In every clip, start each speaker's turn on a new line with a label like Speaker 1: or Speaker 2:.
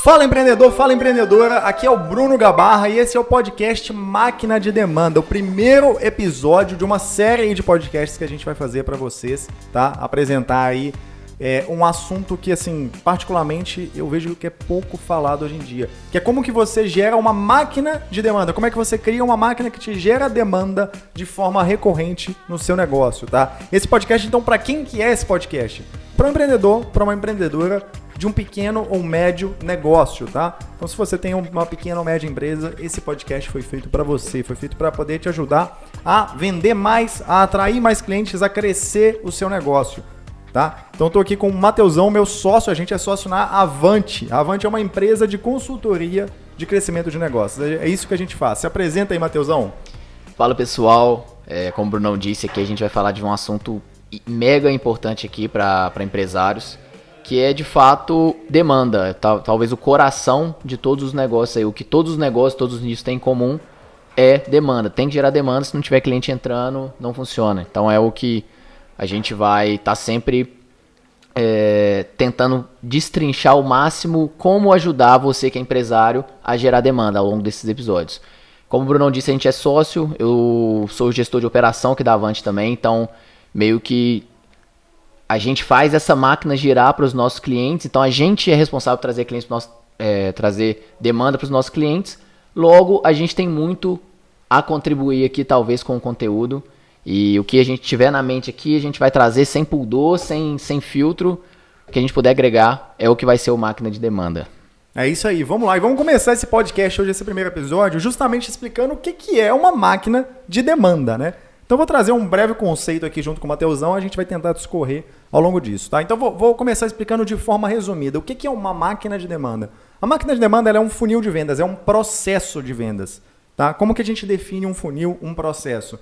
Speaker 1: Fala empreendedor, fala empreendedora, aqui é o Bruno Gabarra e esse é o podcast Máquina de Demanda, o primeiro episódio de uma série de podcasts que a gente vai fazer para vocês, tá? Apresentar aí um assunto que, assim, particularmente eu vejo que é pouco falado hoje em dia, que é como que você gera uma máquina de demanda, como é que você cria uma máquina que te gera demanda de forma recorrente no seu negócio, tá? Esse podcast, então, para quem que é esse podcast? Para um empreendedor, para uma empreendedora, de um pequeno ou médio negócio, tá? Então, se você tem uma pequena ou média empresa, esse podcast foi feito para você, foi feito para poder te ajudar a vender mais, a atrair mais clientes, a crescer o seu negócio, tá? Então, eu tô aqui com o Mateusão, meu sócio, a gente é sócio na Avante. A Avante é uma empresa de consultoria de crescimento de negócios. É isso que a gente faz. Se apresenta aí, Mateusão.
Speaker 2: Fala, pessoal. Como o Brunão disse aqui, a gente vai falar de um assunto mega importante aqui para empresários, que é de fato demanda, talvez o coração de todos os negócios aí, o que todos os negócios, todos os nichos têm em comum é demanda, tem que gerar demanda, se não tiver cliente entrando, não funciona. Então é o que a gente vai estar sempre tentando destrinchar ao máximo como ajudar você que é empresário a gerar demanda ao longo desses episódios. Como o Brunão disse, a gente é sócio, eu sou o gestor de operação aqui da Avante também, então meio que a gente faz essa máquina girar para os nossos clientes, então a gente é responsável por trazer clientes trazer demanda para os nossos clientes. Logo, a gente tem muito a contribuir aqui, talvez, com o conteúdo. E o que a gente tiver na mente aqui, a gente vai trazer sem pudor, sem filtro. O que a gente puder agregar é o que vai ser o máquina de demanda.
Speaker 1: É isso aí, vamos lá. E vamos começar esse podcast hoje, esse primeiro episódio, justamente explicando o que é uma máquina de demanda, né? Então, vou trazer um breve conceito aqui junto com o Mateusão, a gente vai tentar discorrer ao longo disso, tá? Então, vou começar explicando de forma resumida. O que é uma máquina de demanda? A máquina de demanda ela é um funil de vendas, é um processo de vendas, tá? Como que a gente define um funil, um processo?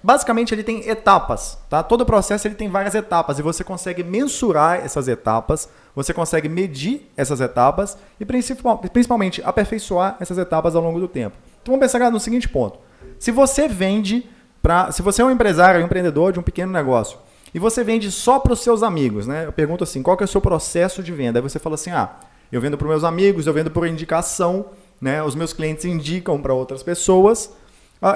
Speaker 1: Basicamente, ele tem etapas, tá? Todo processo ele tem várias etapas e você consegue mensurar essas etapas, você consegue medir essas etapas e, principalmente, aperfeiçoar essas etapas ao longo do tempo. Então, vamos pensar no seguinte ponto. Se você é um empresário, um empreendedor de um pequeno negócio e você vende só para os seus amigos, né? Eu pergunto assim, qual que é o seu processo de venda? Aí você fala assim, eu vendo para os meus amigos, eu vendo por indicação, né? Os meus clientes indicam para outras pessoas.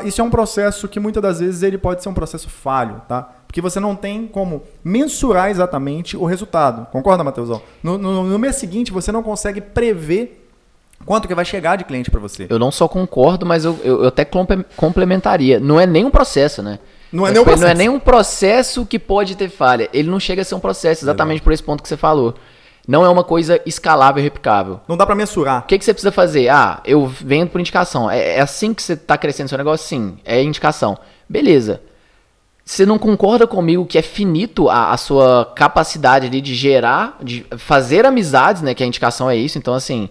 Speaker 1: Isso é um processo que muitas das vezes ele pode ser um processo falho, tá? Porque você não tem como mensurar exatamente o resultado. Concorda, Mateusão? No mês seguinte você não consegue prever quanto que vai chegar de cliente para você.
Speaker 2: Eu não só concordo, mas eu até complementaria. Não é nem um processo, né?
Speaker 1: Não é
Speaker 2: nem um processo que pode ter falha. Ele não chega a ser um processo, exatamente por esse ponto que você falou. Não é uma coisa escalável e replicável.
Speaker 1: Não dá para mensurar.
Speaker 2: O que você precisa fazer? Eu vendo por indicação. É assim que você está crescendo seu negócio? Sim, é indicação. Beleza. Você não concorda comigo que é finito a sua capacidade ali de gerar, de fazer amizades, né? Que a indicação é isso. Então, assim,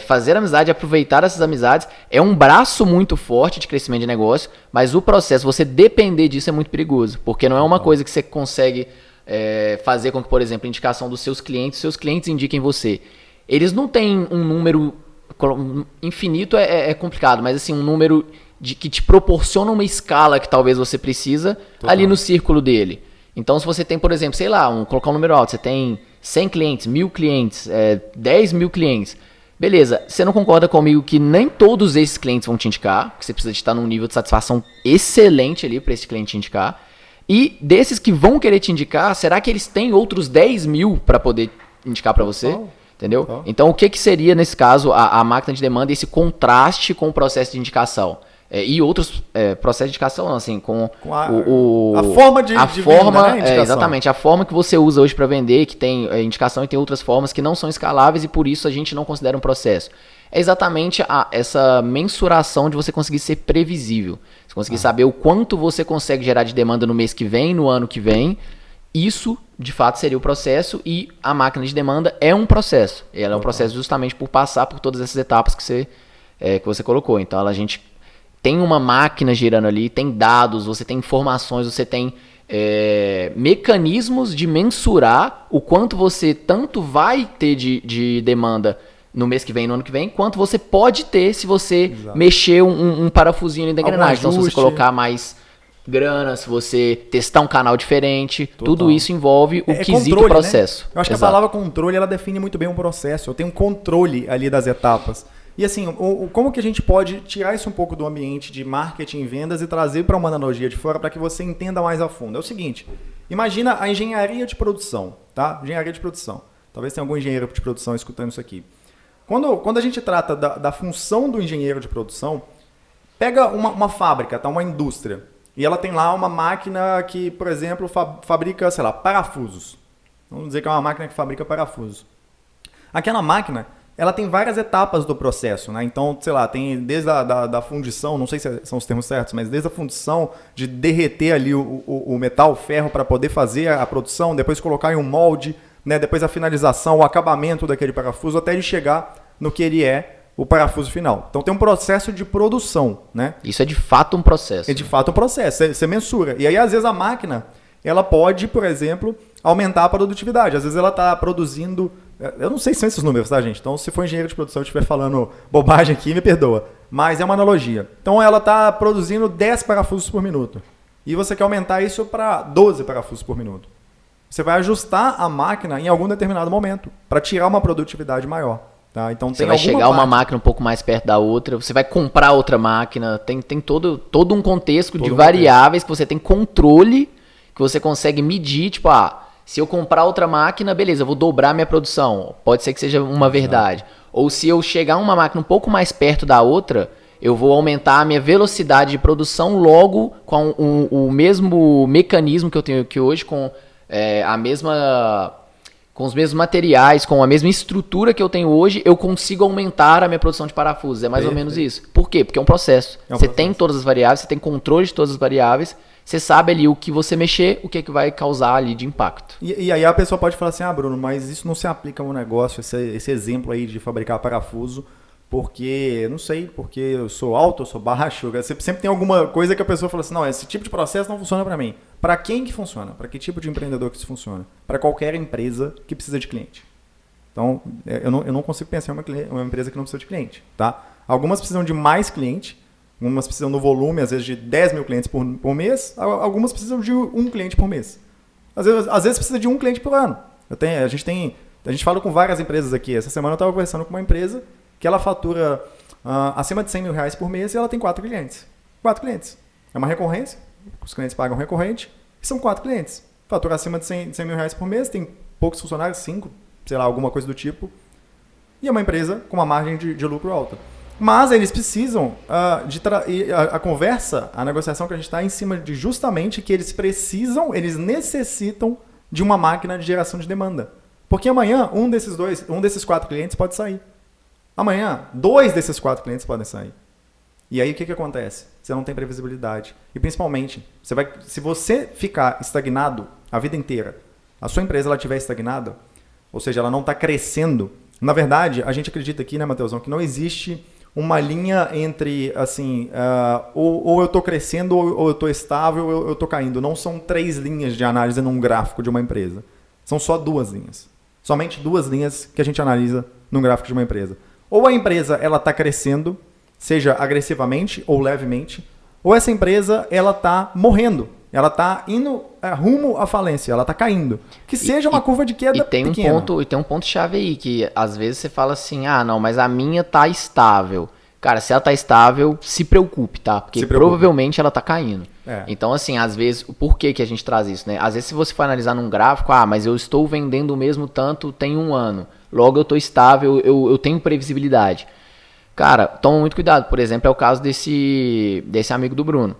Speaker 2: fazer amizade, aproveitar essas amizades é um braço muito forte de crescimento de negócio, mas o processo, você depender disso é muito perigoso, porque não é uma coisa que você consegue fazer com que, por exemplo, a indicação dos seus clientes indiquem você. Eles não têm um número infinito, é complicado, mas assim, um número que te proporciona uma escala que talvez você precisa ali no círculo dele. Então, se você tem, por exemplo, sei lá, colocar um número alto, você tem 100 clientes, 1.000 clientes, 10 mil clientes. Beleza, você não concorda comigo que nem todos esses clientes vão te indicar, que você precisa de estar num nível de satisfação excelente ali para esse cliente te indicar. E desses que vão querer te indicar, será que eles têm outros 10 mil para poder indicar para você? Entendeu? Então, o que seria, nesse caso, a máquina de demanda, esse contraste com o processo de indicação? E outros processos de indicação, não, assim, com
Speaker 1: a forma de
Speaker 2: forma,
Speaker 1: venda, né?
Speaker 2: Exatamente, a forma que você usa hoje para vender, que tem indicação e tem outras formas que não são escaláveis e por isso a gente não considera um processo. É exatamente essa mensuração de você conseguir ser previsível. Você conseguir saber o quanto você consegue gerar de demanda no mês que vem, no ano que vem. Isso, de fato, seria o processo e a máquina de demanda é um processo. Ela é um processo justamente por passar por todas essas etapas que você colocou. Então, a gente tem uma máquina girando ali, tem dados, você tem informações, você tem mecanismos de mensurar o quanto você tanto vai ter de demanda no mês que vem, no ano que vem, quanto você pode ter se você mexer um parafusinho ali da engrenagem. Então, se você colocar mais grana, se você testar um canal diferente,
Speaker 1: Total.
Speaker 2: tudo isso envolve o quesito
Speaker 1: controle,
Speaker 2: processo.
Speaker 1: Né? Eu acho que
Speaker 2: Exato.
Speaker 1: a palavra controle, ela define muito bem um processo. Eu tenho um controle ali das etapas. E assim, como que a gente pode tirar isso um pouco do ambiente de marketing e vendas e trazer para uma analogia de fora para que você entenda mais a fundo? É o seguinte, imagina a engenharia de produção, tá? Engenharia de produção. Talvez tenha algum engenheiro de produção escutando isso aqui. Quando a gente trata da função do engenheiro de produção, pega uma fábrica, tá? Uma indústria, e ela tem lá uma máquina que, por exemplo, fabrica, sei lá, parafusos. Vamos dizer que é uma máquina que fabrica parafusos. Aquela máquina, ela tem várias etapas do processo, né? Então, sei lá, tem desde da fundição, não sei se são os termos certos, mas desde a fundição de derreter ali o metal, o ferro, para poder fazer a produção, depois colocar em um molde, né? Depois a finalização, o acabamento daquele parafuso, até ele chegar no que ele é o parafuso final. Então tem um processo de produção, né?
Speaker 2: Isso é de fato um processo.
Speaker 1: É de fato um processo, você mensura. E aí, às vezes, a máquina, ela pode, por exemplo, aumentar a produtividade. Às vezes ela está produzindo... Eu não sei se são esses números, tá, gente? Então, se for engenheiro de produção e estiver falando bobagem aqui, me perdoa. Mas é uma analogia. Então, ela está produzindo 10 parafusos por minuto. E você quer aumentar isso para 12 parafusos por minuto. Você vai ajustar a máquina em algum determinado momento para tirar uma produtividade maior. Tá? Então,
Speaker 2: você vai chegar uma máquina um pouco mais perto da outra, você vai comprar outra máquina, tem todo um contexto de variáveis que você tem controle, que você consegue medir, tipo, se eu comprar outra máquina, beleza, eu vou dobrar minha produção, pode ser que seja uma verdade. Ou se eu chegar uma máquina um pouco mais perto da outra, eu vou aumentar a minha velocidade de produção logo com o mesmo mecanismo que eu tenho aqui hoje, com com os mesmos materiais, com a mesma estrutura que eu tenho hoje, eu consigo aumentar a minha produção de parafusos. É mais ou menos isso. Por quê? Porque é um processo. Você tem todas as variáveis, você tem controle de todas as variáveis, você sabe ali o que você mexer, o que vai causar ali de impacto.
Speaker 1: E aí a pessoa pode falar assim, Bruno, mas isso não se aplica ao negócio, esse exemplo aí de fabricar parafuso, porque, não sei, porque eu sou alto, eu sou baixo, sempre tem alguma coisa que a pessoa fala assim, não, esse tipo de processo não funciona para mim. Para quem que funciona? Para que tipo de empreendedor que isso funciona? Para qualquer empresa que precisa de cliente. Então, eu não consigo pensar em uma empresa que não precisa de cliente, tá? Algumas precisam de mais cliente, algumas precisam no volume, às vezes, de 10 mil clientes por mês, algumas precisam de um cliente por mês. Às vezes precisa de um cliente por ano. A gente fala com várias empresas aqui. Essa semana eu estava conversando com uma empresa que ela fatura acima de 100 mil reais por mês e ela tem 4 clientes. 4 clientes. É uma recorrência, os clientes pagam recorrente, e são 4 clientes. Fatura acima de 100 mil reais por mês, tem poucos funcionários, 5, sei lá, alguma coisa do tipo. E é uma empresa com uma margem de lucro alta. Mas eles precisam a conversa, a negociação que a gente está em cima de justamente que eles necessitam de uma máquina de geração de demanda. Porque amanhã um desses 4 clientes pode sair. Amanhã 2 desses 4 clientes podem sair. E aí o que acontece? Você não tem previsibilidade. E principalmente, se você ficar estagnado a vida inteira, a sua empresa ela estiver estagnada, ou seja, ela não está crescendo, na verdade, a gente acredita aqui, né, Matheusão, que não existe uma linha entre, assim, ou eu estou crescendo, ou eu estou estável, ou eu estou caindo. Não são 3 linhas de análise num gráfico de uma empresa. São só 2 linhas. Somente 2 linhas que a gente analisa num gráfico de uma empresa. Ou a empresa ela está crescendo, seja agressivamente ou levemente, ou essa empresa ela está morrendo. Ela está indo rumo à falência, ela está caindo. Que seja uma curva de queda pequena.
Speaker 2: E tem um ponto chave aí, que às vezes você fala assim, não, mas a minha tá estável. Cara, se ela tá estável, se preocupe, tá? Porque provavelmente ela tá caindo. Então, assim, às vezes, por que a gente traz isso, né? Às vezes, se você for analisar num gráfico, mas eu estou vendendo o mesmo tanto tem 1 ano. Logo, eu tô estável, eu tenho previsibilidade. Cara, toma muito cuidado. Por exemplo, é o caso desse amigo do Bruno.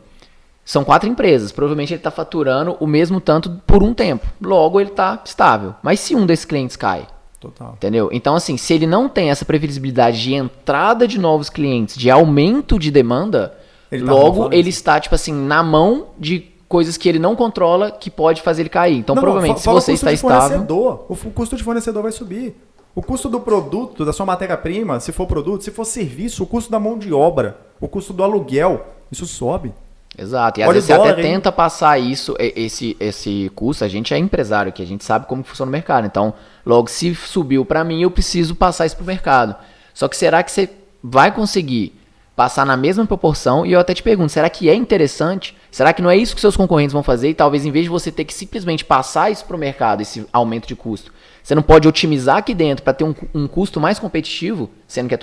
Speaker 2: São 4 empresas. Provavelmente ele está faturando o mesmo tanto por um tempo. Logo, ele está estável. Mas se um desses clientes cai?
Speaker 1: Total.
Speaker 2: Entendeu? Então, assim, se ele não tem essa previsibilidade de entrada de novos clientes, de aumento de demanda, ele está, tipo assim, na mão de coisas que ele não controla, que pode fazer ele cair. Então, provavelmente, se você está estável...
Speaker 1: O custo de fornecedor vai subir. O custo do produto, da sua matéria-prima, se for produto, se for serviço, o custo da mão de obra, o custo do aluguel, isso sobe.
Speaker 2: Exato, e às vezes você até tenta passar esse custo, a gente é empresário aqui, a gente sabe como funciona o mercado, então logo se subiu para mim eu preciso passar isso pro mercado. Só que será que você vai conseguir passar na mesma proporção. E eu até te pergunto, será que é interessante? Será que não é isso que seus concorrentes vão fazer? E talvez em vez de você ter que simplesmente passar isso para o mercado, esse aumento de custo, você não pode otimizar aqui dentro para ter um custo mais competitivo, sendo que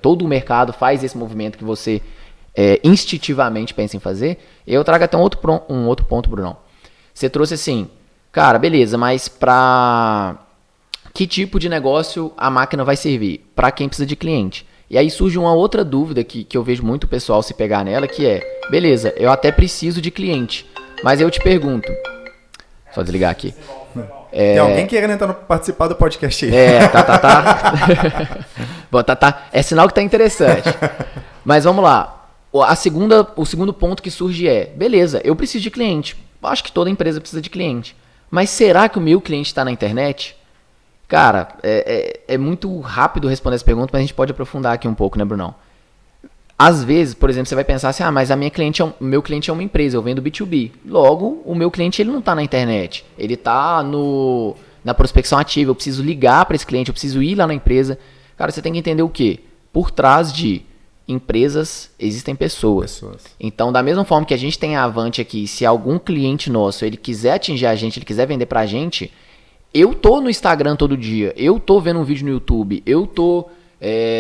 Speaker 2: todo o mercado faz esse movimento que você instintivamente pensa em fazer. Eu trago até um outro ponto, Brunão. Você trouxe assim, cara, beleza, mas para que tipo de negócio a máquina vai servir? Para quem precisa de cliente. E aí surge uma outra dúvida que eu vejo muito o pessoal se pegar nela, que é, beleza, eu até preciso de cliente, mas eu te pergunto, só desligar aqui.
Speaker 1: Tem alguém querendo participar do podcast aí.
Speaker 2: Tá. Bom, tá. É sinal que tá interessante. Mas vamos lá. O segundo ponto que surge é, beleza, eu preciso de cliente. Acho que toda empresa precisa de cliente. Mas será que o meu cliente está na internet? Cara, é muito rápido responder essa pergunta, mas a gente pode aprofundar aqui um pouco, né, Brunão? Às vezes, por exemplo, você vai pensar assim, mas meu cliente é uma empresa, eu vendo B2B. Logo, o meu cliente ele não está na internet. Ele está na prospecção ativa, eu preciso ligar para esse cliente, eu preciso ir lá na empresa. Cara, você tem que entender o quê? Por trás de empresas existem pessoas. Então, da mesma forma que a gente tem a Avante aqui, se algum cliente nosso ele quiser atingir a gente, ele quiser vender pra gente, eu tô no Instagram todo dia, eu tô vendo um vídeo no YouTube, eu tô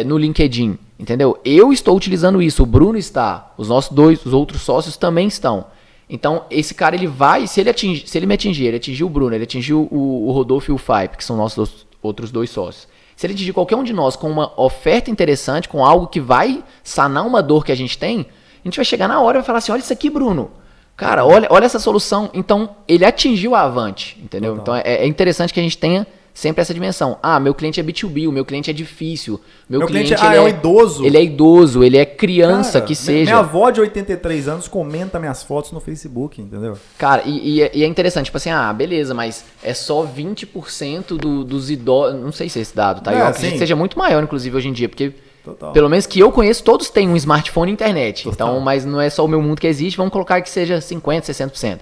Speaker 2: no LinkedIn, entendeu? Eu estou utilizando isso, o Bruno está, os outros sócios também estão. Então, esse cara, ele vai, se ele me atingir, ele atingiu o Bruno, ele atingiu o Rodolfo e o Fipe, que são nossos outros 2 sócios. Se ele atingir qualquer um de nós com uma oferta interessante, com algo que vai sanar uma dor que a gente tem, a gente vai chegar na hora e vai falar assim, olha isso aqui, Bruno. Cara, olha essa solução. Então, ele atingiu a Avante, entendeu? Total. Então, é interessante que a gente tenha sempre essa dimensão. Meu cliente é B2B, o meu cliente é difícil. Meu cliente
Speaker 1: é um idoso.
Speaker 2: Ele é idoso, ele é criança, cara, que seja.
Speaker 1: Minha avó de 83 anos comenta minhas fotos no Facebook, entendeu?
Speaker 2: Cara, e é interessante, tipo assim, beleza, mas é só 20% dos idosos. Não sei se é esse dado, tá? Eu acredito que seja muito maior, inclusive, hoje em dia, porque total. Pelo menos que eu conheço, todos têm um smartphone e internet. Total. Então, mas não é só o meu mundo que existe, vamos colocar que seja 50%, 60%.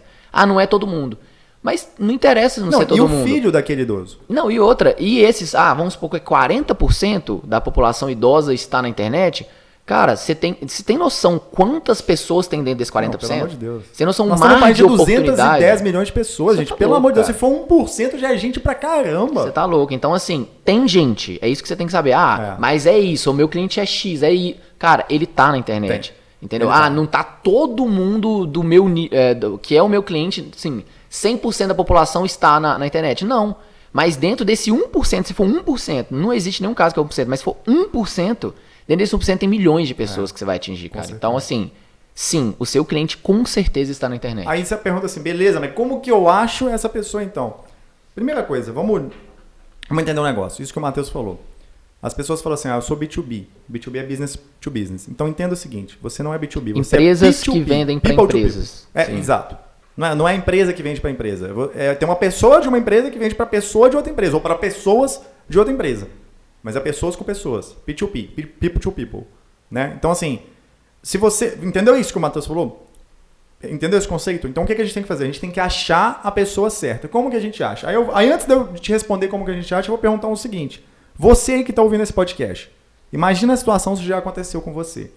Speaker 2: Não é todo mundo. Mas não interessa não ser todo mundo.
Speaker 1: E o filho daquele idoso?
Speaker 2: Não, e outra. E esses, vamos supor que 40% da população idosa está na internet. Cara, você tem noção quantas pessoas tem dentro desse 40%? Não, pelo
Speaker 1: amor de Deus.
Speaker 2: Você tem noção mais de oportunidade?
Speaker 1: 210 milhões de pessoas, gente. Pelo amor de Deus, se for 1% já é gente pra caramba.
Speaker 2: Você tá louco. Então, assim, tem gente. É isso que você tem que saber. Mas é isso. O meu cliente é X. Cara, ele tá na internet. Tem. Entendeu? Não tá todo mundo do meu... que é o meu cliente, assim... 100% da população está na internet. Não. Mas dentro desse 1%, se for 1%, não existe nenhum caso que é 1%, mas se for 1%, dentro desse 1% tem milhões de pessoas que você vai atingir, cara. Então, assim, sim, o seu cliente com certeza está na internet.
Speaker 1: Aí você pergunta assim, beleza, mas como que eu acho essa pessoa então? Primeira coisa, vamos entender um negócio. Isso que o Matheus falou. As pessoas falam assim, eu sou B2B. B2B é business to business. Então entenda o seguinte, você não é B2B, você
Speaker 2: empresas
Speaker 1: é B2B,
Speaker 2: que vendem para empresas.
Speaker 1: Exato. Não é a empresa que vende para a empresa. Tem uma pessoa de uma empresa que vende para pessoa de outra empresa, ou para pessoas de outra empresa. Mas é pessoas com pessoas. P2P, people to people. Né? Então, assim, se você... Entendeu isso que o Matheus falou? Entendeu esse conceito? Então, o que a gente tem que fazer? A gente tem que achar a pessoa certa. Como que a gente acha? Aí antes de eu te responder como que a gente acha, eu vou perguntar o seguinte. Você aí que está ouvindo esse podcast, imagina a situação se já aconteceu com você.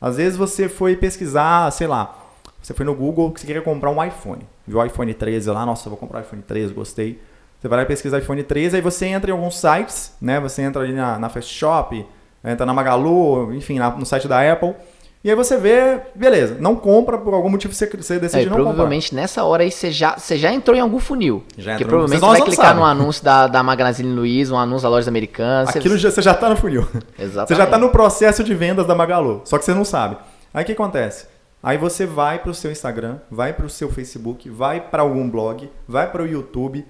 Speaker 1: Às vezes você foi pesquisar, sei lá, você foi no Google que você queria comprar um iPhone. Viu o iPhone 13 lá, nossa, eu vou comprar o iPhone 13, gostei. Você vai lá e pesquisa iPhone 13, aí você entra em alguns sites, né? Você entra ali na Fast Shop, entra na Magalu, enfim, no site da Apple. E aí você vê, beleza, não compra, por algum motivo você decide não comprar.
Speaker 2: Provavelmente nessa hora aí você já entrou em algum funil. Porque provavelmente
Speaker 1: você
Speaker 2: vai clicar no anúncio da Magazine Luiza, um anúncio da Lojas Americanas.
Speaker 1: Aquilo você já tá no funil.
Speaker 2: Exatamente.
Speaker 1: Você já tá no processo de vendas da Magalu, só que você não sabe. Aí o que acontece? Aí você vai para o seu Instagram, vai para o seu Facebook, vai para algum blog, vai para o YouTube,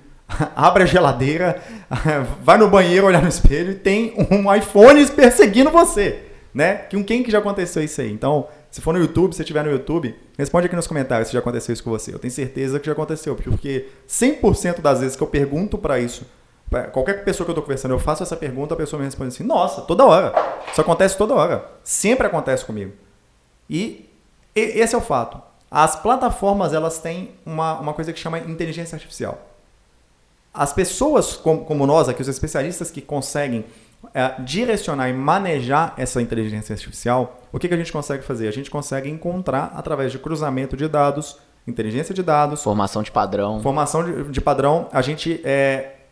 Speaker 1: abre a geladeira, vai no banheiro olhar no espelho e tem um iPhone perseguindo você, né? Com quem que já aconteceu isso aí? Então, se for no YouTube, se estiver no YouTube, responde aqui nos comentários se já aconteceu isso com você. Eu tenho certeza que já aconteceu, porque 100% das vezes que eu pergunto para isso, pra qualquer pessoa que eu estou conversando, eu faço essa pergunta, a pessoa me responde assim, nossa, toda hora. Isso acontece toda hora. Sempre acontece comigo. E esse é o fato. As plataformas, elas têm uma coisa que chama inteligência artificial. As pessoas como nós aqui, os especialistas que conseguem direcionar e manejar essa inteligência artificial, o que a gente consegue fazer? A gente consegue encontrar, através de cruzamento de dados, inteligência de dados,
Speaker 2: Formação de padrão.
Speaker 1: de padrão, a gente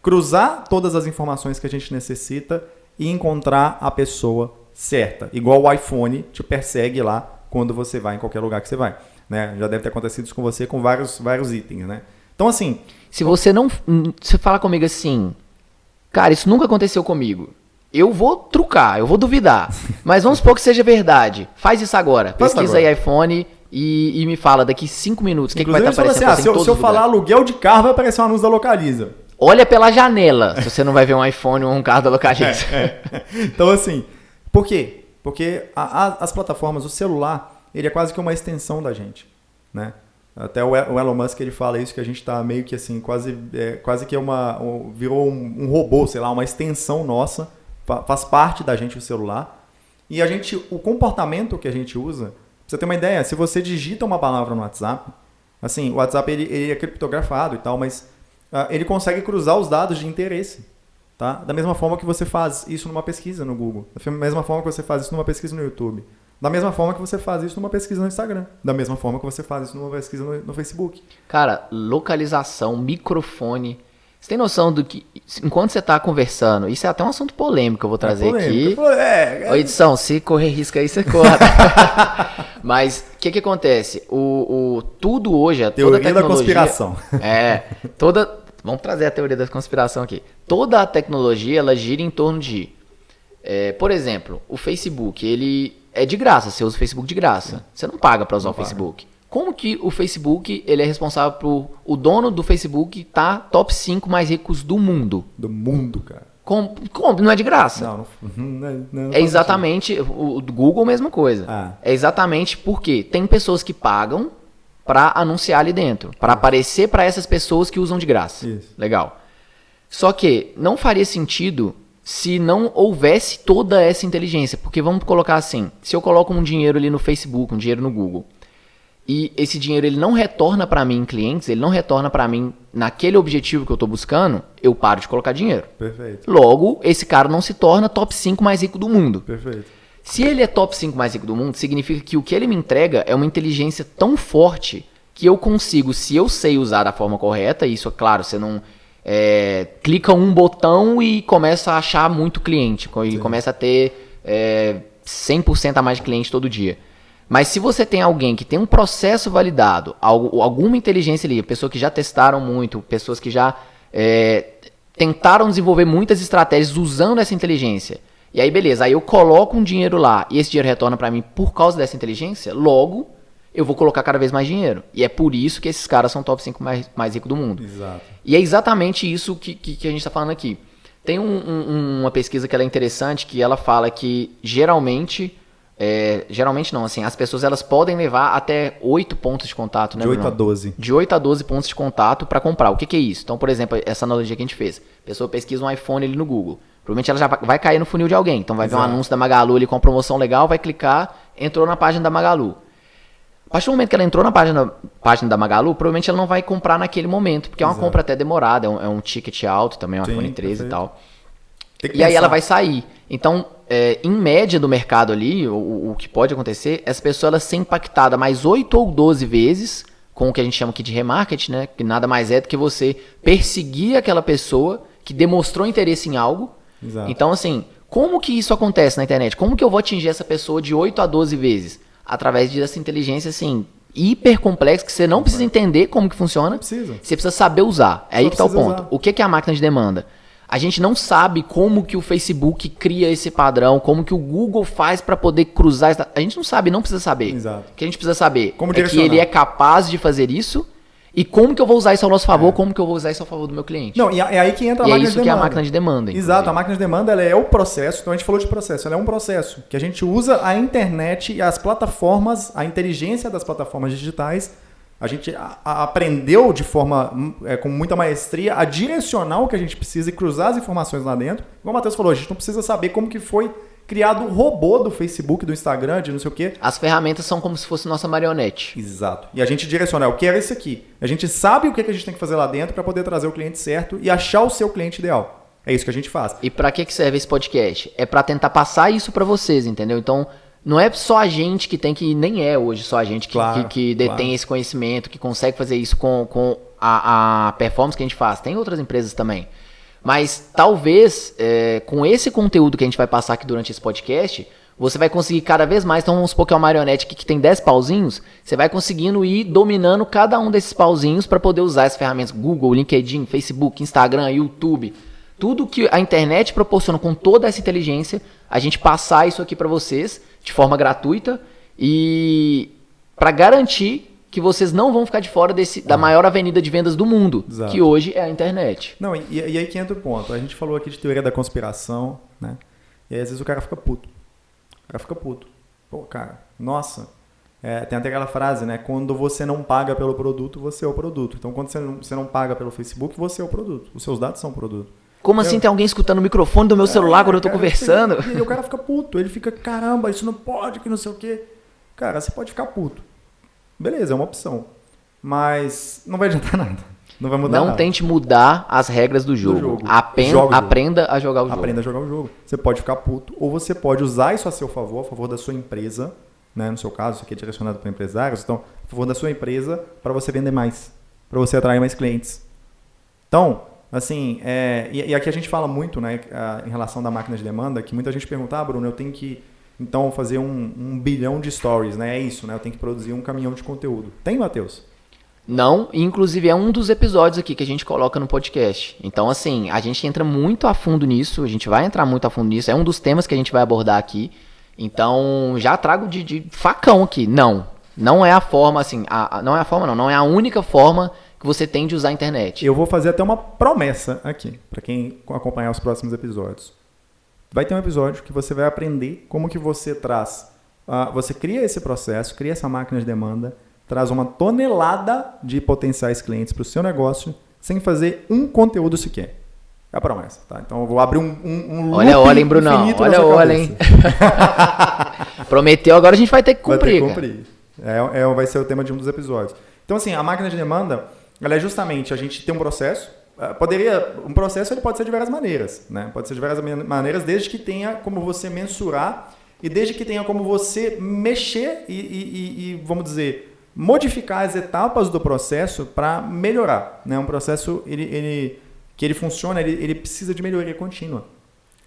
Speaker 1: cruzar todas as informações que a gente necessita e encontrar a pessoa certa. Igual o iPhone te persegue lá quando você vai em qualquer lugar que você vai. Né? Já deve ter acontecido isso com você com vários itens. Né? Então, assim...
Speaker 2: Se você não... Você fala comigo assim... Cara, isso nunca aconteceu comigo. Eu vou trucar, eu vou duvidar. Mas vamos supor que seja verdade. Faz isso agora. Pesquisa aí iPhone e me fala daqui 5 minutos o que vai estar aparecendo
Speaker 1: assim, se eu falar aluguel de carro, vai aparecer um anúncio da Localiza.
Speaker 2: Olha pela janela, se você não vai ver um iPhone ou um carro da Localiza.
Speaker 1: Então, assim, por quê? Porque as plataformas, o celular, ele é quase que uma extensão da gente, né? Até o Elon Musk, ele fala isso, que a gente está meio que assim, quase que virou um robô, sei lá, uma extensão nossa, faz parte da gente o celular. E o comportamento que a gente usa, pra você ter uma ideia, se você digita uma palavra no WhatsApp, assim, o WhatsApp ele é criptografado e tal, mas ele consegue cruzar os dados de interesse, tá? Da mesma forma que você faz isso numa pesquisa no Google, da mesma forma que você faz isso numa pesquisa no YouTube, da mesma forma que você faz isso numa pesquisa no Instagram, da mesma forma que você faz isso numa pesquisa no Facebook.
Speaker 2: Cara, localização, microfone. Você tem noção do que, enquanto você está conversando, isso é até um assunto polêmico que eu vou trazer aqui. Ô, edição, se correr risco aí, você corta. Mas o que acontece? Tudo hoje, toda a tecnologia... Teoria da conspiração. Vamos trazer a teoria da conspiração aqui. Toda a tecnologia, ela gira em torno de... por exemplo, o Facebook, ele é de graça, você usa o Facebook de graça. Você não paga para usar o Facebook. Como que o Facebook, ele é responsável por... O dono do Facebook tá top 5 mais ricos do mundo.
Speaker 1: Do mundo, cara.
Speaker 2: Como? Não é de graça.
Speaker 1: Não
Speaker 2: é exatamente... O Google, mesma coisa. É exatamente porque tem pessoas que pagam para anunciar ali dentro. Para aparecer para essas pessoas que usam de graça.
Speaker 1: Isso.
Speaker 2: Legal. Só que não faria sentido se não houvesse toda essa inteligência. Porque vamos colocar assim, se eu coloco um dinheiro ali no Facebook, um dinheiro no Google, e esse dinheiro ele não retorna para mim em clientes, ele não retorna para mim naquele objetivo que eu estou buscando, eu paro de colocar dinheiro.
Speaker 1: Perfeito.
Speaker 2: Logo, esse cara não se torna top 5 mais rico do mundo.
Speaker 1: Perfeito.
Speaker 2: Se ele é top 5 mais rico do mundo, significa que o que ele me entrega é uma inteligência tão forte que eu consigo, se eu sei usar da forma correta, isso é claro, você não clica um botão e começa a achar muito cliente, e começa a ter 100% a mais de cliente todo dia. Mas se você tem alguém que tem um processo validado, alguma inteligência ali, pessoas que já testaram muito, pessoas que já tentaram desenvolver muitas estratégias usando essa inteligência, e aí beleza, aí eu coloco um dinheiro lá e esse dinheiro retorna para mim por causa dessa inteligência, logo eu vou colocar cada vez mais dinheiro. E é por isso que esses caras são top 5 mais ricos do mundo.
Speaker 1: Exato.
Speaker 2: E é exatamente isso que a gente está falando aqui. Tem uma pesquisa que ela é interessante, que ela fala que geralmente não, assim, as pessoas elas podem levar até 8 pontos de contato, né,
Speaker 1: de 8
Speaker 2: Bruno?
Speaker 1: a 12.
Speaker 2: De 8 a 12 pontos de contato para comprar. O que é isso? Então, por exemplo, essa analogia que a gente fez. A pessoa pesquisa um iPhone ali no Google. Provavelmente ela já vai cair no funil de alguém. Então vai ver um anúncio da Magalu ali com uma promoção legal, vai clicar, entrou na página da Magalu. A partir do momento que ela entrou na página da Magalu, provavelmente ela não vai comprar naquele momento, porque é uma compra até demorada, é um ticket alto também, um iPhone 13 e tal. E aí ela vai sair. Então, em média do mercado ali, o que pode acontecer, essa pessoa ela ser impactada mais 8 ou 12 vezes com o que a gente chama aqui de remarketing, né? Que nada mais é do que você perseguir aquela pessoa que demonstrou interesse em algo.
Speaker 1: Exato.
Speaker 2: Então, assim, como que isso acontece na internet? Como que eu vou atingir essa pessoa de 8 a 12 vezes? Através dessa inteligência, assim, hiper complexa, que você não precisa entender como que funciona.
Speaker 1: Não precisa.
Speaker 2: Você precisa saber usar. É aí que tá o ponto.
Speaker 1: Usar.
Speaker 2: O que é a máquina de demanda? A gente não sabe como que o Facebook cria esse padrão, como que o Google faz para poder cruzar. A gente não sabe, não precisa saber.
Speaker 1: Exato.
Speaker 2: O que a gente precisa saber
Speaker 1: como
Speaker 2: é que ele é capaz de fazer isso e como que eu vou usar isso ao nosso favor, como que eu vou usar isso ao favor do meu cliente.
Speaker 1: Não, e é aí que entra a
Speaker 2: máquina de demanda. E é
Speaker 1: isso
Speaker 2: que é a máquina de demanda. Inclusive.
Speaker 1: Exato, a máquina de demanda ela é o processo, então a gente falou de processo, ela é um processo que a gente usa a internet e as plataformas, a inteligência das plataformas digitais. A gente aprendeu de forma, com muita maestria, a direcionar o que a gente precisa e cruzar as informações lá dentro. Como o Matheus falou, a gente não precisa saber como que foi criado o robô do Facebook, do Instagram, de não sei o quê.
Speaker 2: As ferramentas são como se fosse nossa marionete.
Speaker 1: Exato. E a gente direciona, eu quero isso aqui. A gente sabe o que a gente tem que fazer lá dentro para poder trazer o cliente certo e achar o seu cliente ideal. É isso que a gente faz.
Speaker 2: E pra que serve esse podcast? É pra tentar passar isso pra vocês, entendeu? Então, não é só a gente que tem que, nem é hoje só a gente que detém esse conhecimento, que consegue fazer isso com a performance que a gente faz. Tem outras empresas também. Mas talvez, com esse conteúdo que a gente vai passar aqui durante esse podcast, você vai conseguir cada vez mais. Então vamos supor que é uma marionete aqui que tem 10 pauzinhos, você vai conseguindo ir dominando cada um desses pauzinhos para poder usar as ferramentas Google, LinkedIn, Facebook, Instagram, YouTube. Tudo que a internet proporciona com toda essa inteligência, a gente passar isso aqui para vocês de forma gratuita e para garantir que vocês não vão ficar de fora da maior avenida de vendas do mundo,
Speaker 1: Exato.
Speaker 2: Que hoje é a internet.
Speaker 1: Não, e aí que entra o ponto. A gente falou aqui de teoria da conspiração, né? E aí, às vezes o cara fica puto. Pô, cara, nossa. Tem até aquela frase, né? Quando você não paga pelo produto, você é o produto. Então, quando você não paga pelo Facebook, você é o produto. Os seus dados são o produto.
Speaker 2: Como assim tem alguém escutando o microfone do meu celular quando eu tô conversando?
Speaker 1: E aí o cara fica puto. Ele fica, caramba, isso não pode, que não sei o quê. Cara, você pode ficar puto. Beleza, é uma opção. Mas não vai adiantar nada. Não vai mudar nada.
Speaker 2: Não tente mudar as regras do jogo. Aprenda a jogar o jogo.
Speaker 1: Aprenda a jogar o jogo. Você pode ficar puto ou você pode usar isso a seu favor, a favor da sua empresa, né? No seu caso, isso aqui é direcionado para empresários, então, a favor da sua empresa para você vender mais, para você atrair mais clientes. Então, assim, e aqui a gente fala muito, né, em relação da máquina de demanda, que muita gente pergunta, Bruno, eu tenho que então fazer um bilhão de stories, né? É isso, né? Eu tenho que produzir um caminhão de conteúdo. Tem, Matheus?
Speaker 2: Não, inclusive é um dos episódios aqui que a gente coloca no podcast. Então, assim, a gente entra muito a fundo nisso, a gente vai entrar muito a fundo nisso, é um dos temas que a gente vai abordar aqui. Então, já trago de facão aqui. Não é a forma, assim, não é a única forma que você tem de usar a internet.
Speaker 1: Eu vou fazer até uma promessa aqui, para quem acompanhar os próximos episódios. Vai ter um episódio que você vai aprender como que você traz, você cria esse processo, cria essa máquina de demanda, traz uma tonelada de potenciais clientes para o seu negócio, sem fazer um conteúdo sequer. É a promessa, tá? Então eu vou abrir um
Speaker 2: olha, hein, Brunão? Olha, hein? Prometeu, agora a gente vai ter que cumprir.
Speaker 1: Vai ter que cumprir. Vai ser o tema de um dos episódios. Então, assim, a máquina de demanda, ela é justamente a gente ter um processo. Um processo ele pode ser de várias maneiras, né? Pode ser de várias maneiras, desde que tenha como você mensurar e desde que tenha como você mexer e vamos dizer, modificar as etapas do processo para melhorar, né? Um processo que ele funciona, ele precisa de melhoria contínua.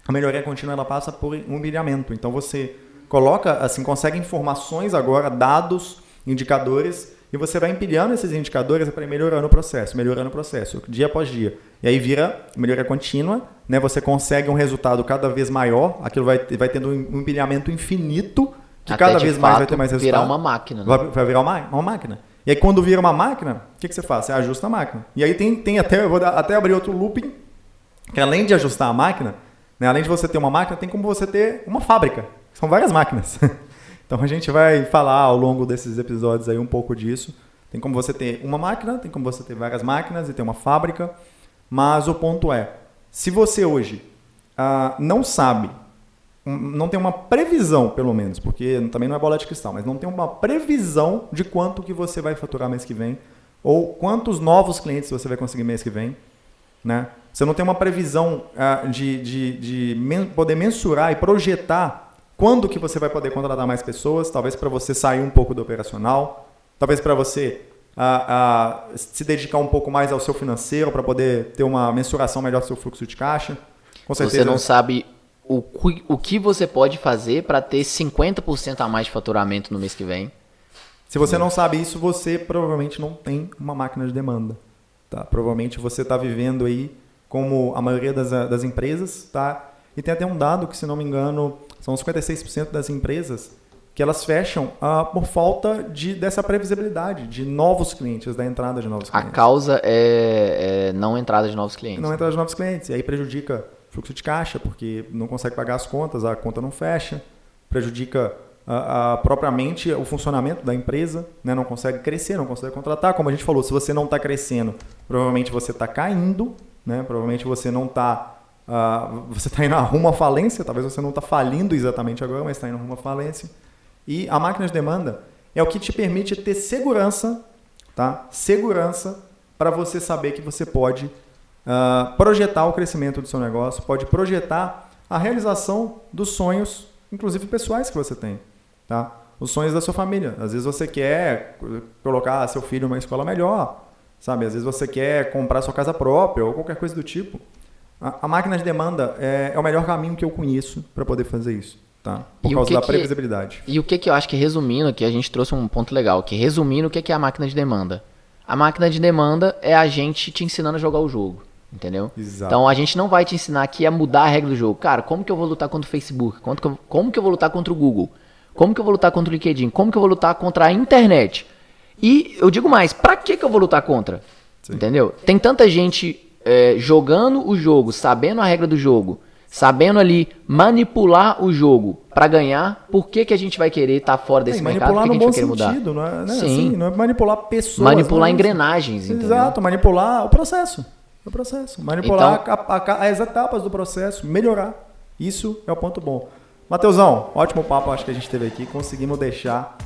Speaker 1: A melhoria contínua ela passa por empilhamento. Então você coloca, assim, consegue informações agora, dados, indicadores, e você vai empilhando esses indicadores para ir melhorando o processo, dia após dia. E aí vira melhoria contínua, né? Você consegue um resultado cada vez maior, aquilo vai tendo um empilhamento infinito, que
Speaker 2: até
Speaker 1: cada vez mais vai ter mais resultado.
Speaker 2: Vai virar uma máquina. Né?
Speaker 1: Vai virar uma máquina. E aí quando vira uma máquina, o que você faz? Você ajusta a máquina. E aí tem até, eu vou até abrir outro looping, que além de ajustar a máquina, né? Além de você ter uma máquina, tem como você ter uma fábrica. São várias máquinas. Então a gente vai falar ao longo desses episódios aí um pouco disso. Tem como você ter uma máquina, tem como você ter várias máquinas e ter uma fábrica. Mas o ponto é, se você hoje não sabe, não tem uma previsão pelo menos, porque também não é bola de cristal, mas não tem uma previsão de quanto que você vai faturar mês que vem, ou quantos novos clientes você vai conseguir mês que vem, né? Você não tem uma previsão de poder mensurar e projetar quando que você vai poder contratar mais pessoas, talvez para você sair um pouco do operacional, talvez para você se dedicar um pouco mais ao seu financeiro, para poder ter uma mensuração melhor do seu fluxo de caixa. Com certeza.
Speaker 2: Você não sabe o que você pode fazer para ter 50% a mais de faturamento no mês que vem.
Speaker 1: Se você não sabe isso, você provavelmente não tem uma máquina de demanda. Tá? Provavelmente você está vivendo aí como a maioria das empresas, tá? E tem até um dado que, se não me engano, são 56% das empresas que elas fecham por falta dessa previsibilidade de novos clientes, da entrada de novos clientes.
Speaker 2: A causa é não entrada de novos clientes.
Speaker 1: Não entrada de novos clientes. E aí prejudica o fluxo de caixa, porque não consegue pagar as contas, a conta não fecha, prejudica propriamente o funcionamento da empresa, né? Não consegue crescer, não consegue contratar. Como a gente falou, se você não está crescendo, provavelmente você está caindo, né? Provavelmente você não está... você está indo rumo à falência, talvez você não está falindo exatamente agora, mas está indo rumo à falência. E a máquina de demanda é o que te permite ter segurança, tá? Segurança para você saber que você pode projetar o crescimento do seu negócio, pode projetar a realização dos sonhos, inclusive pessoais que você tem, tá? Os sonhos da sua família. Às vezes você quer colocar seu filho numa escola melhor, sabe? Às vezes você quer comprar sua casa própria ou qualquer coisa do tipo. A máquina de demanda é o melhor caminho que eu conheço para poder fazer isso, tá? Por causa da previsibilidade.
Speaker 2: E o que eu acho que resumindo, que a gente trouxe um ponto legal, que resumindo o que é a máquina de demanda. A máquina de demanda é a gente te ensinando a jogar o jogo, entendeu?
Speaker 1: Exato.
Speaker 2: Então a gente não vai te ensinar aqui a mudar a regra do jogo. Cara, como que eu vou lutar contra o Facebook? Como que eu vou lutar contra o Google? Como que eu vou lutar contra o LinkedIn? Como que eu vou lutar contra a internet? E eu digo mais, pra que eu vou lutar contra? Sim. Entendeu? Tem tanta gente jogando o jogo, sabendo a regra do jogo, sabendo ali manipular o jogo pra ganhar, por que a gente vai querer estar fora desse mercado?
Speaker 1: Manipular
Speaker 2: Por que
Speaker 1: no
Speaker 2: a gente
Speaker 1: bom
Speaker 2: vai querer
Speaker 1: sentido,
Speaker 2: mudar?
Speaker 1: não é, né?
Speaker 2: Sim.
Speaker 1: Assim, não é manipular pessoas.
Speaker 2: Manipular engrenagens, entendeu?
Speaker 1: Exato, manipular o processo. Manipular as etapas do processo, melhorar. Isso é o ponto bom. Mateusão, ótimo papo acho que a gente teve aqui. Conseguimos deixar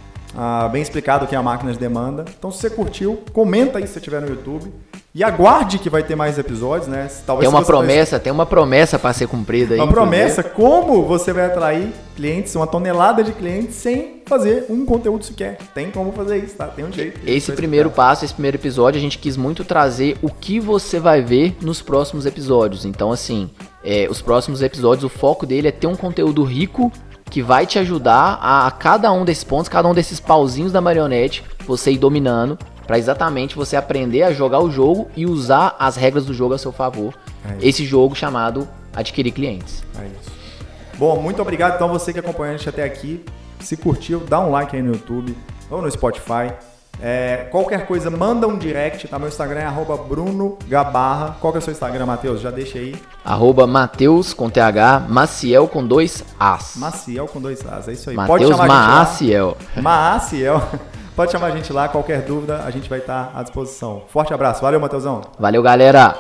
Speaker 1: bem explicado o que é a máquina de demanda. Então, se você curtiu, comenta aí se você estiver no YouTube. E aguarde que vai ter mais episódios, né? Talvez
Speaker 2: tem uma promessa para ser cumprida aí.
Speaker 1: Uma promessa, como você vai atrair clientes, uma tonelada de clientes, sem fazer um conteúdo sequer. Tem como fazer isso, tá? Tem um jeito.
Speaker 2: Esse primeiro passo, esse primeiro episódio, a gente quis muito trazer o que você vai ver nos próximos episódios. Então, assim, os próximos episódios, o foco dele é ter um conteúdo rico que vai te ajudar a cada um desses pontos, cada um desses pauzinhos da marionete, você ir dominando, para exatamente você aprender a jogar o jogo e usar as regras do jogo a seu favor. Esse jogo chamado adquirir clientes.
Speaker 1: É isso. Bom, muito obrigado então você que acompanhou a gente até aqui. Se curtiu, dá um like aí no YouTube ou no Spotify. Qualquer coisa, manda um direct, tá? Meu Instagram é @brunogabarra. Qual que é o seu Instagram, Matheus? Já deixa aí.
Speaker 2: @Mateus com TH, Maciel com 2 As.
Speaker 1: Maciel com 2 As, é isso aí.
Speaker 2: Mateus
Speaker 1: Pode chamar
Speaker 2: Maciel.
Speaker 1: Maciel. Pode chamar a gente lá, qualquer dúvida, a gente vai estar à disposição. Forte abraço. Valeu, Mateusão.
Speaker 2: Valeu, galera.